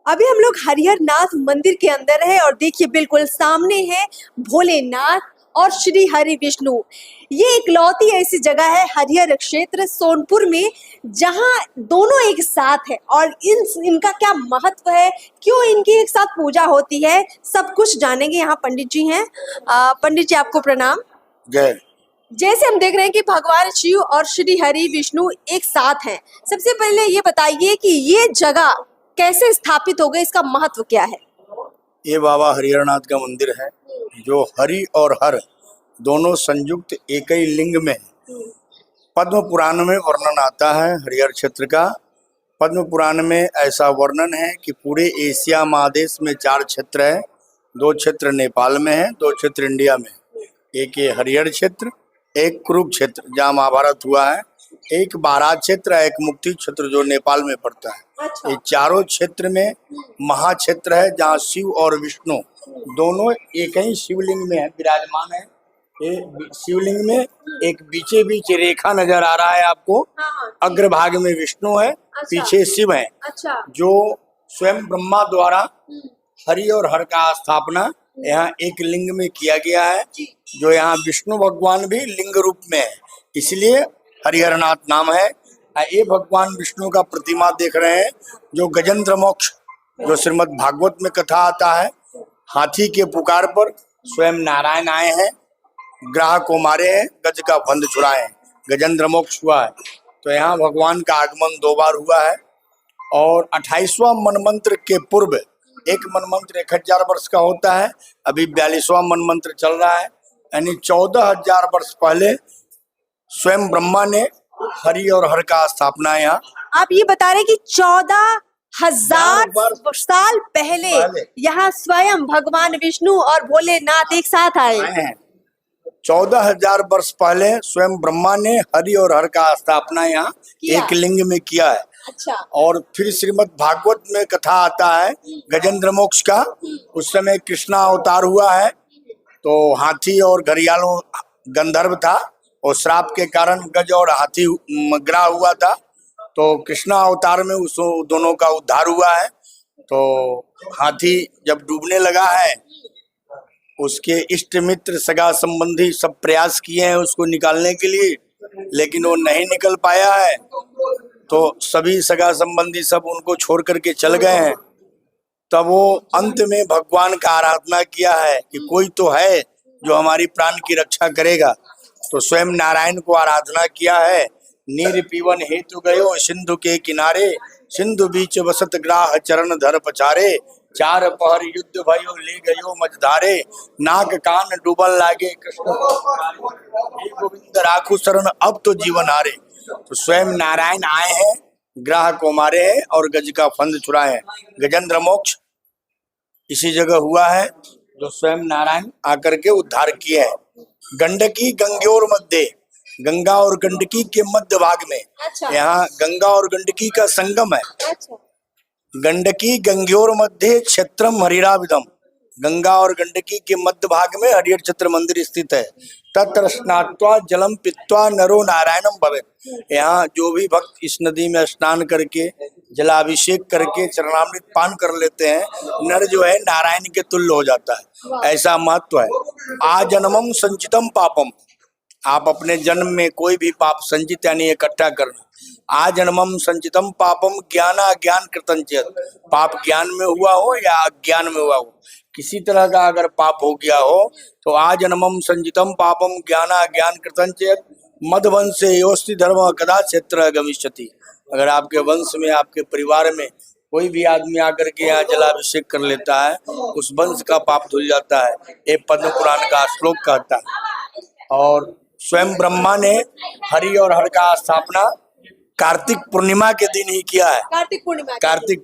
अभी हम लोग हरिहर नाथ मंदिर के अंदर है और देखिए बिल्कुल सामने है भोलेनाथ और श्री हरि विष्णु। ये इकलौती ऐसी जगह है हरिहर क्षेत्र सोनपुर में जहां दोनों एक साथ है और इनका क्या महत्व है, क्यों इनकी एक साथ पूजा होती है, सब कुछ जानेंगे। यहाँ पंडित जी हैं। पंडित जी आपको प्रणाम। जय। जैसे हम देख रहे हैं कि भगवान शिव और श्री हरि विष्णु एक साथ हैं, सबसे पहले ये बताइए कि ये जगह कैसे स्थापित हो गई, इसका महत्व क्या है? ये बाबा हरिहरनाथ का मंदिर है जो हरि और हर दोनों संयुक्त एक ही लिंग में है। पद्म पुराण में वर्णन आता है हरिहर क्षेत्र का। पद्म पुराण में ऐसा वर्णन है कि पूरे एशिया महादेश में 4 क्षेत्र है। 2 क्षेत्र नेपाल में है, 2 क्षेत्र इंडिया में है। एक ये हरिहर क्षेत्र, एक कुरुक्षेत्र जहाँ महाभारत हुआ है, एक बारात क्षेत्र, एक मुक्ति क्षेत्र जो नेपाल में पड़ता है। अच्छा। ये चारों क्षेत्र में महाक्षेत्र है जहाँ शिव और विष्णु दोनों एक ही शिवलिंग में है, विराजमान है। ये शिवलिंग में एक बीचे बीच रेखा नजर आ रहा है आपको। अग्रभाग में विष्णु है, पीछे शिव है। अच्छा। जो स्वयं ब्रह्मा द्वारा हरि और हर का स्थापना यहाँ एक लिंग में किया गया है। जो यहाँ विष्णु भगवान भी लिंग रूप में है, इसलिए हरिहरनाथ नाम है। ये भगवान विष्णु का प्रतिमा देख रहे हैं जो गजेंद्र मोक्ष, जो श्रीमद् भागवत में कथा आता है। हाथी के पुकार पर स्वयं नारायण आए हैं, ग्राह को मारे हैं, गज का फंद छुड़ाए हैं, गजेंद्र मोक्ष हुआ है। तो यहाँ भगवान का आगमन 2 बार हुआ है। और 28वां मनमंत्र के पूर्व एक मनमंत्र 1000 वर्ष का होता है, अभी 42वां मनमंत्र चल रहा है, यानी 14,000 वर्ष पहले स्वयं ब्रह्मा ने हरि और हर का स्थापना यहाँ। आप ये बता रहे कि 14,000 साल पहले यहाँ स्वयं भगवान विष्णु और भोलेनाथ एक साथ आए हैं। 14,000 वर्ष पहले स्वयं ब्रह्मा ने हरि और हर का स्थापना यहाँ एक लिंग में किया है। अच्छा। और फिर श्रीमद् भागवत में कथा आता है गजेंद्र मोक्ष का। उस समय कृष्णा अवतार हुआ है, तो हाथी और घड़ियालों गंधर्व था और श्राप के कारण गज और हाथी ग्राह हुआ था। तो कृष्णा अवतार में उस दोनों का उद्धार हुआ है। तो हाथी जब डूबने लगा है, उसके इष्ट मित्र सगा संबंधी सब प्रयास किए हैं उसको निकालने के लिए, लेकिन वो नहीं निकल पाया है। तो सभी सगा संबंधी सब उनको छोड़ करके चल गए हैं। तब वो अंत में भगवान का आराधना किया है कि कोई तो है जो हमारी प्राण की रक्षा करेगा। तो स्वयं नारायण को आराधना किया है। नीर पीवन हेतु गयो सिंधु के किनारे, सिंधु बीच वसत ग्राह चरण धर पचारे, 4 पहर युद्ध भयो ले गयो मझधारे, नाक कान डूबन लागे कृष्ण गोविंद राखू शरण अब तो जीवन हारे। तो स्वयं नारायण आए हैं, ग्राह को मारे हैं और गज का फंद छुड़ाए हैं। गजेंद्र मोक्ष इसी जगह हुआ है जो स्वयं नारायण आकर के उद्धार किए हैं। गंडकी गंगोर मध्य, गंगा और गंडकी के मध्य भाग में। अच्छा। यहाँ गंगा और गंडकी का संगम है। अच्छा। गंडकी गंगोर मध्य क्षेत्रम हरिराविदम, गंगा और गंडकी के मध्य भाग में हरिहर क्षेत्र मंदिर स्थित है। तत्र स्नात्वा जलम पित्वा नरो नारायणम भवेत्। यहाँ जो भी भक्त इस नदी में स्नान करके जलाभिषेक करके चरणामृत पान कर लेते हैं, नर जो है नारायण के तुल्य हो जाता है। ऐसा महत्व है। आजन्मम संचितम पापम, आप अपने जन्म में कोई भी पाप संचित यानी इकट्ठा करना। आजन्मम संचितम पापम ज्ञान अज्ञान कृतं चेत्, पाप ज्ञान में हुआ हो या अज्ञान में हुआ हो, किसी तरह का अगर पाप हो गया हो तो आजन्मम संचितम पापम ज्ञान अज्ञान कृतं चेत् मधवंशे योस्ति धर्म कदा क्षेत्र गमिष्यति। अगर आपके वंश में, आपके परिवार में कोई भी आदमी आकर के यहाँ जलाभिषेक कर लेता है, उस वंश का पाप धुल जाता है। ये पद्म पुराण का श्लोक कहता है। और स्वयं ब्रह्मा ने हरि और हर का स्थापना कार्तिक पूर्णिमा के दिन ही किया है। कार्तिक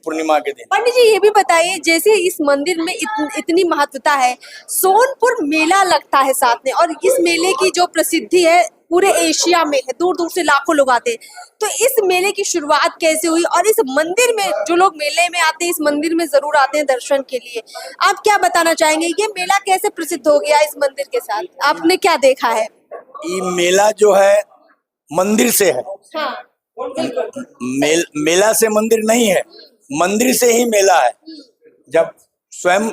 पूर्णिमा के दिन। पंडित जी ये भी बताइए, जैसे इस मंदिर में इतनी महत्वता है, सोनपुर मेला लगता है साथ में, और इस मेले की जो प्रसिद्धि है पूरे एशिया में है, दूर दूर से लाखों लोग आते हैं। तो इस मेले की शुरुआत कैसे हुई, और इस मंदिर में जो लोग मेले में आते हैं, इस मंदिर में जरूर आते हैं दर्शन के लिए, आप क्या बताना चाहेंगे? ये मेला कैसे प्रसिद्ध हो गया इस मंदिर के साथ, आपने क्या देखा है? ये मेला जो है मंदिर से है। हाँ। मेला से मंदिर नहीं है, मंदिर से ही मेला है। जब स्वयं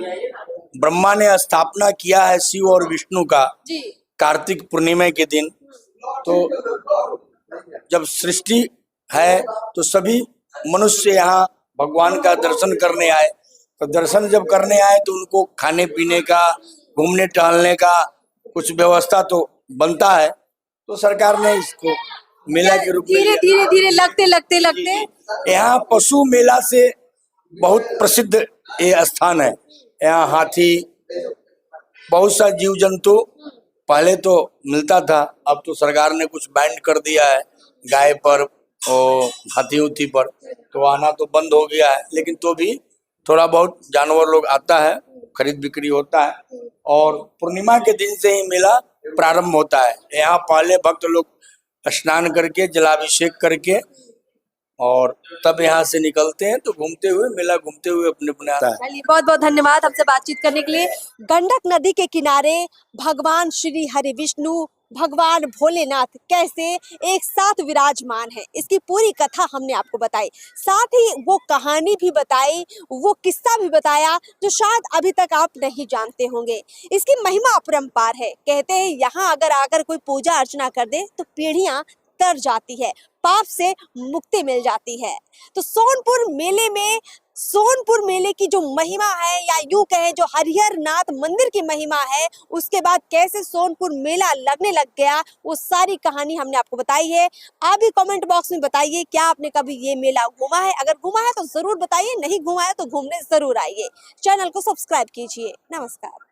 ब्रह्मा ने स्थापना किया है शिव और विष्णु का जी कार्तिक पूर्णिमा के दिन, तो जब सृष्टि है तो सभी मनुष्य यहाँ भगवान का दर्शन करने आए। तो दर्शन जब करने आए तो उनको खाने पीने का, घूमने टहलने का कुछ व्यवस्था तो बनता है। तो सरकार ने इसको मेला के रूप में धीरे धीरे धीरे लगते यहाँ पशु मेला से बहुत प्रसिद्ध ये स्थान है। यहाँ हाथी, बहुत सा जीव जंतु पहले तो मिलता था, अब तो सरकार ने कुछ बैंड कर दिया है गाय पर और हाथी उथी पर, तो आना तो बंद हो गया है। लेकिन तो भी थोड़ा बहुत जानवर लोग आता है, खरीद बिक्री होता है। और पूर्णिमा के दिन से ही मेला प्रारंभ होता है। यहाँ पहले भक्त लोग स्नान करके, जलाभिषेक करके और तब यहाँ से निकलते हैं। तो घूमते हुए, मेला घूमते हुए अपने अपने आता है। चलिए, बहुत बहुत धन्यवाद हमसे बातचीत करने के लिए। गंडक नदी के किनारे भगवान श्री हरि विष्णु, भगवान भोलेनाथ कैसे एक साथ विराजमान है, इसकी पूरी कथा हमने आपको बताई, साथ ही वो कहानी भी बताई, वो किस्सा भी बताया जो शायद अभी तक आप नहीं जानते होंगे। इसकी महिमा अपरंपार है। कहते हैं यहाँ अगर आकर कोई पूजा अर्चना कर दे तो पीढ़ियां तर जाती है, पाप से मुक्ति मिल जाती है। तो सोनपुर मेले की जो महिमा है, या यूं कहें जो हरिहर नाथ मंदिर की महिमा है, उसके बाद कैसे सोनपुर मेला लगने लग गया, वो सारी कहानी हमने आपको बताई है। आप भी कमेंट बॉक्स में बताइए, क्या आपने कभी ये मेला घूमा है? अगर घूमा है तो जरूर बताइए, नहीं घूमा है तो घूमने जरूर आइए। चैनल को सब्सक्राइब कीजिए। नमस्कार।